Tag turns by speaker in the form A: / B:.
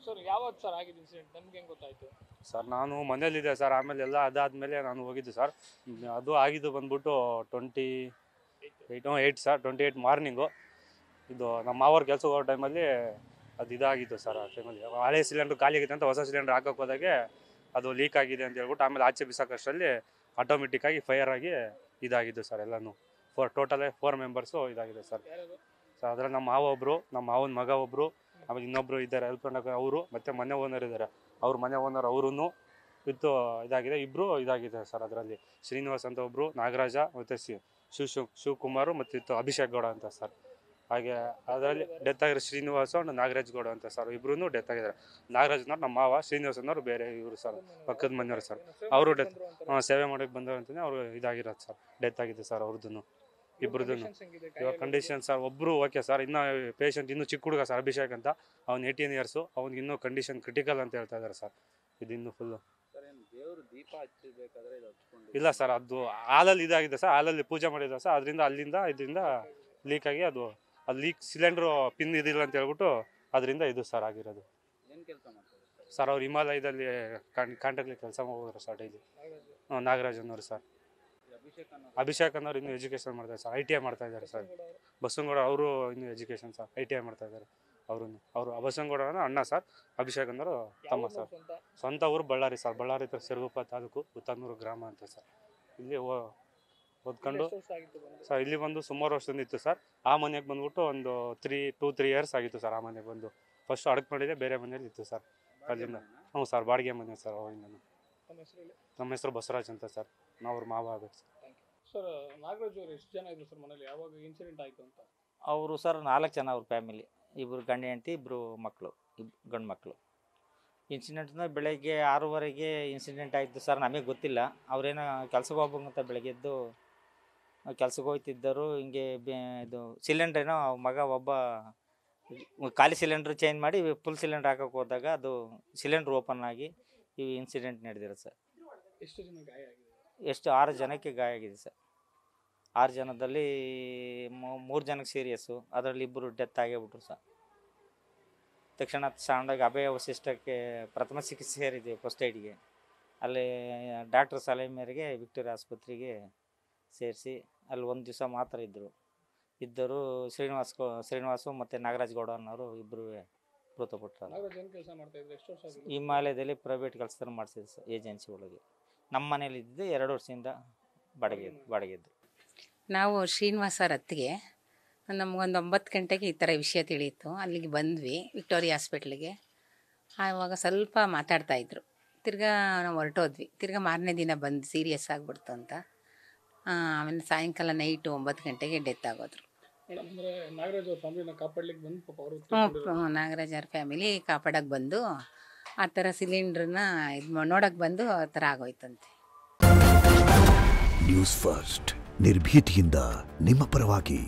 A: Sir ಯಾವತ್ತು sir ಆಗಿದ್ದು incident ನಮ್ಗೆ ಹೆಂಗೆ ಗೊತ್ತಾಯ್ತು?
B: ಸರ್ ನಾನು ಮನೇಲಿದ್ದೆ ಸರ್, ಆಮೇಲೆ ಎಲ್ಲ ಅದಾದಮೇಲೆ ನಾನು ಹೋಗಿದ್ದು ಸರ್. ಅದು ಆಗಿದ್ದು ಬಂದ್ಬಿಟ್ಟು 28 ಸರ್, 28 ಮಾರ್ನಿಂಗು. ಇದು ನಮ್ಮ ಮಾವರ ಕೆಲಸಕ್ಕೆ ಹೋಗೋ ಟೈಮಲ್ಲಿ ಅದು ಇದಾಗಿತ್ತು ಸರ್. ಆ ಟೈಮಲ್ಲಿ ಹಳೆ ಸಿಲಿಂಡ್ರ್ ಖಾಲಿ ಆಗಿತ್ತು ಅಂತ ಹೊಸ ಸಿಲಿಂಡರ್ ಹಾಕೋಕೆ ಹೋದಾಗೆ ಅದು ಲೀಕ್ ಆಗಿದೆ ಅಂತ ಹೇಳ್ಬಿಟ್ಟು ಆಮೇಲೆ ಆಚೆ ಬಿಸಾಕೋಷ್ಟರಲ್ಲಿ ಆಟೋಮೆಟಿಕ್ಕಾಗಿ ಫೈರ್ ಆಗಿ ಇದಾಗಿದ್ದು ಸರ್. ಎಲ್ಲನೂ ಟೋಟಲ್ 4 ಮೆಂಬರ್ಸು ಇದಾಗಿದೆ ಸರ್. ಸೊ ಅದ್ರಲ್ಲಿ ನಮ್ಮ ಮಾವ ಒಬ್ಬರು, ನಮ್ಮ ಮಾವನ ಮಗ ಒಬ್ಬರು, ಆಮೇಲೆ ಇನ್ನೊಬ್ಬರು ಇದ್ದಾರೆ ಹೆಲ್ಪ್ ಅವರು, ಮತ್ತು ಮನೆ ಓನರ್ ಇದ್ದಾರೆ, ಅವ್ರ ಮನೆ ಓನರ್ ಅವರೂ ವಿತ್ತು ಇದಾಗಿದೆ. ಇಬ್ಬರು ಇದಾಗಿದೆ ಸರ್. ಅದರಲ್ಲಿ ಶ್ರೀನಿವಾಸ್ ಅಂತ ಒಬ್ಬರು, ನಾಗರಾಜ ಮತ್ತು ಶಿವಕುಮಾರು ಮತ್ತು ಅಭಿಷೇಕ್ ಗೌಡ ಅಂತ ಸರ್. ಹಾಗೆ ಅದರಲ್ಲಿ ಡೆತ್ ಆಗಿರೋ ಶ್ರೀನಿವಾಸ ಒಂದು ನಾಗರಾಜ್ ಗೌಡ ಅಂತ ಸರ್, ಇಬ್ಬರೂ ಡೆತ್ ಆಗಿದ್ದಾರೆ. ನಾಗರಾಜ್ನವ್ರು ನಮ್ಮ ಮಾವ, ಶ್ರೀನಿವಾಸನವ್ರು ಬೇರೆ ಇವರು ಸರ್, ಪಕ್ಕದ ಮನೆಯವರು ಸರ್. ಅವರು ಡೆತ್ ಸೇವೆ ಮಾಡೋಕ್ಕೆ ಬಂದವರು ಅಂತಲೇ ಅವರು ಇದಾಗಿರೋದು ಸರ್, ಡೆತ್ ಆಗಿದೆ ಸರ್ ಅವ್ರದ್ದು ಇಬ್ಬರದ್ದು. ಇವಾಗ ಕಂಡೀಷನ್ ಸರ್ ಒಬ್ಬರು ಓಕೆ ಸರ್, ಇನ್ನು ಪೇಷಂಟ್ ಇನ್ನೂ ಚಿಕ್ಕ ಹುಡುಗ ಸರ್ ಅಭಿಷೇಕ್ ಅಂತ, ಅವ್ನು 18 ಇಯರ್ಸು, ಅವ್ನಿಗೆ ಇನ್ನೂ ಕಂಡೀಷನ್ ಕ್ರಿಟಿಕಲ್ ಅಂತ ಹೇಳ್ತಾ ಇದ್ದಾರೆ ಸರ್. ಇದು ಇನ್ನೂ ಫುಲ್ಲು ಇಲ್ಲ ಸರ್, ಅದು ಹಾಲಲ್ಲಿ ಇದಾಗಿದೆ ಸರ್, ಹಾಲಲ್ಲಿ ಪೂಜೆ ಮಾಡಿದ ಸರ್, ಅದರಿಂದ ಇದರಿಂದ ಲೀಕ್ ಆಗಿ ಅದು ಲೀಕ್ ಸಿಲಿಂಡ್ರು ಪಿನ್ ಇದಿಲ್ಲ ಅಂತ ಹೇಳ್ಬಿಟ್ಟು ಅದರಿಂದ ಇದು ಸರ್ ಆಗಿರೋದು. ಸರ್ ಅವ್ರು ಹಿಮಾಲಯದಲ್ಲಿ ಕಾಂಟ್ರಾಕ್ಟ್ಲಿ ಕೆಲಸ ಹೋಗೋರು ಸರ್ ಡೈಲಿ. ನಾಗರಾಜ್ ಅನ್ನೋರು ಸರ್. ಅಭಿಷೇಕ್ ಅನ್ನೋರು ಇನ್ನೂ ಎಜುಕೇಷನ್ ಮಾಡ್ತಾರೆ ಸರ್, ITI ಮಾಡ್ತಾ ಇದ್ದಾರೆ ಸರ್. ಬಸವನಗೌಡ ಅವರು ಇನ್ನೂ ಎಜುಕೇಷನ್ ಸರ್, ITI ಮಾಡ್ತಾ ಇದ್ದಾರೆ ಅವರು ಬಸವನಗೌಡ ಅಣ್ಣ ಸರ್. ಅಭಿಷೇಕ್ ಅನ್ನೋರು ತಮ್ಮ ಸರ್. ಸ್ವಂತ ಊರು ಬಳ್ಳಾರಿ ಸರ್, ಬಳ್ಳಾರಿ ಹತ್ರ ಸಿರುಗುಪ್ಪ ತಾಲೂಕು, ಉತ್ತನೂರು ಗ್ರಾಮ ಅಂತ ಸರ್. ಇಲ್ಲಿ ಓದ್ಕೊಂಡು ಸರ್ ಇಲ್ಲಿ ಬಂದು ಸುಮಾರು ವರ್ಷದಿಂದ ಇತ್ತು ಸರ್. ಆ ಮನೆಗೆ ಬಂದ್ಬಿಟ್ಟು ಒಂದು 2-3 ಇಯರ್ಸ್ ಆಗಿತ್ತು ಸರ್. ಆ ಮನೆಗೆ ಬಂದು ಫಸ್ಟ್ ಅಡಕೆ ಮಾಡಿದೆ, ಬೇರೆ ಮನೇಲಿ ಇತ್ತು ಸರ್. ಅಲ್ಲಿಂದ ಹ್ಞೂ ಸರ್, ಬಾಡಿಗೆ ಮನೆ ಸರ್. ಅವಾಗಿಂದ ನಮ್ಮ ಹೆಸರು ಬಸವರಾಜ್ ಅಂತ ಸರ್. ನಾವು ಅವ್ರ ಮಾವ ಆಗಬೇಕು ಸರ್.
A: ಸರ್ ನಾಗರಾಜ್ ಅವರು ಎಷ್ಟು ಜನ ಇದ್ರು ಸರ್ ಮನೇಲಿ ಯಾವಾಗ ಇನ್ಸಿಡೆಂಟ್ ಆಯಿತು ಅಂತ?
C: ಅವರು ಸರ್ 4 ಜನ ಅವ್ರ ಫ್ಯಾಮಿಲಿ, ಇಬ್ಬರು ಗಂಡ ಹೆಂಡತಿ, ಇಬ್ಬರು ಮಕ್ಕಳು, ಗಂಡು ಮಕ್ಕಳು. ಇನ್ಸಿಡೆಂಟ್ನ ಬೆಳಗ್ಗೆ 6:30ಗೆ ಇನ್ಸಿಡೆಂಟ್ ಆಯಿತು ಸರ್. ನಮಗೆ ಗೊತ್ತಿಲ್ಲ, ಅವರೇನೋ ಕೆಲ್ಸಕ್ಕೆ ಹೋಗ್ಬೇಕಂತ ಬೆಳಗ್ಗೆದ್ದು ಕೆಲ್ಸಕ್ಕೆ ಹೋಗ್ತಿದ್ದರು. ಹಿಂಗೆ ಇದು ಸಿಲಿಂಡ್ರೇನೋ ಮಗ ಒಬ್ಬ ಖಾಲಿ ಸಿಲಿಂಡ್ರ್ ಚೇಂಜ್ ಮಾಡಿ ಫುಲ್ ಸಿಲಿಂಡ್ರ್ ಹಾಕೋಕೆ ಹೋದಾಗ ಅದು ಸಿಲಿಂಡ್ರ್ ಓಪನ್ ಆಗಿ ಈ ಇನ್ಸಿಡೆಂಟ್ ನಡೆದಿರೋದು ಸರ್.
A: ಎಷ್ಟು ಜನ ಗಾಯ ಆಗಿದೆ?
C: 6 ಜನಕ್ಕೆ ಗಾಯ ಆಗಿದೆ ಸರ್. 6 ಜನದಲ್ಲಿ 3 ಜನಕ್ಕೆ ಸೀರಿಯಸ್ಸು, ಅದರಲ್ಲಿ 2 ಡೆತ್ ಆಗೇಬಿಟ್ರು ಸರ್. ತಕ್ಷಣ ಸಣ್ಣದಾಗಿ ಅಭಯ ವಸಿಷ್ಠಕ್ಕೆ ಪ್ರಥಮ ಚಿಕಿತ್ಸೆ ಸೇರಿದ್ದೀವಿ ಫಸ್ಟ್ ಏಡ್ಗೆ. ಅಲ್ಲಿ ಡಾಕ್ಟ್ರ್ ಸಲಹೆ ಮೇರೆಗೆ ವಿಕ್ಟೋರಿಯಾ ಆಸ್ಪತ್ರೆಗೆ ಸೇರಿಸಿ ಅಲ್ಲಿ 1 ದಿವಸ ಮಾತ್ರ ಇದ್ದರು. ಶ್ರೀನಿವಾಸು ಮತ್ತು ನಾಗರಾಜ್ ಗೌಡ ಅನ್ನೋರು ಇಬ್ಬರು ಮೃತಪಟ್ಟರು. ಹಿಮಾಲಯದಲ್ಲಿ ಪ್ರೈವೇಟ್ ಕೆಲಸ ಮಾಡಿಸಿದ್ರು ಸರ್, ಏಜೆನ್ಸಿ ಒಳಗೆ. ನಮ್ಮ ಮನೇಲಿ ಇದ್ದಿದ್ದು 2 ವರ್ಷದಿಂದ ಬಾಡಿಗೆದ್ದು.
D: ನಾವು ಶ್ರೀನಿವಾಸ ರತ್ತಿಗೆ ನಮಗೊಂದು 9 ಗಂಟೆಗೆ ಈ ಥರ ವಿಷಯ ತಿಳಿಯಿತು. ಅಲ್ಲಿಗೆ ಬಂದ್ವಿ ವಿಕ್ಟೋರಿಯಾ ಹಾಸ್ಪಿಟ್ಲಿಗೆ. ಆವಾಗ ಸ್ವಲ್ಪ ಮಾತಾಡ್ತಾಯಿದ್ರು. ತಿರ್ಗಾ ನಾವು ಹೊರಟೋದ್ವಿ. ತಿರ್ಗಾ ಮಾರನೇ ದಿನ ಬಂದು ಸೀರಿಯಸ್ ಆಗಿಬಿಡ್ತು ಅಂತ. ಆಮೇಲೆ ಸಾಯಂಕಾಲ ನೈಟು 9 ಗಂಟೆಗೆ ಡೆತ್ ಆಗೋದ್ರು.
A: ನಾಗರಾಜ್ ಅವ್ರ ಫ್ಯಾಮಿಲಿನ ಕಾಪಾಡ್ಲಿಕ್ಕೆ ಬಂದು ಪಾಪ
D: ಹ್ಞೂ, ನಾಗರಾಜ್ ಅವ್ರ ಫ್ಯಾಮಿಲಿ ಕಾಪಾಡೋಕ್ಕೆ ಬಂದು ಆ ಥರ ಸಿಲಿಂಡ್ರನ್ನ ಇದು ನೋಡೋಕ್ಕೆ ಬಂದು ಆ ಥರ ಆಗೋಯ್ತಂತೆ.
E: ನ್ಯೂಸ್ ಫಸ್ಟ್ ನಿರ್ಭೀತಿಯಿಂದ ನಿಮ್ಮ ಪರವಾಗಿ.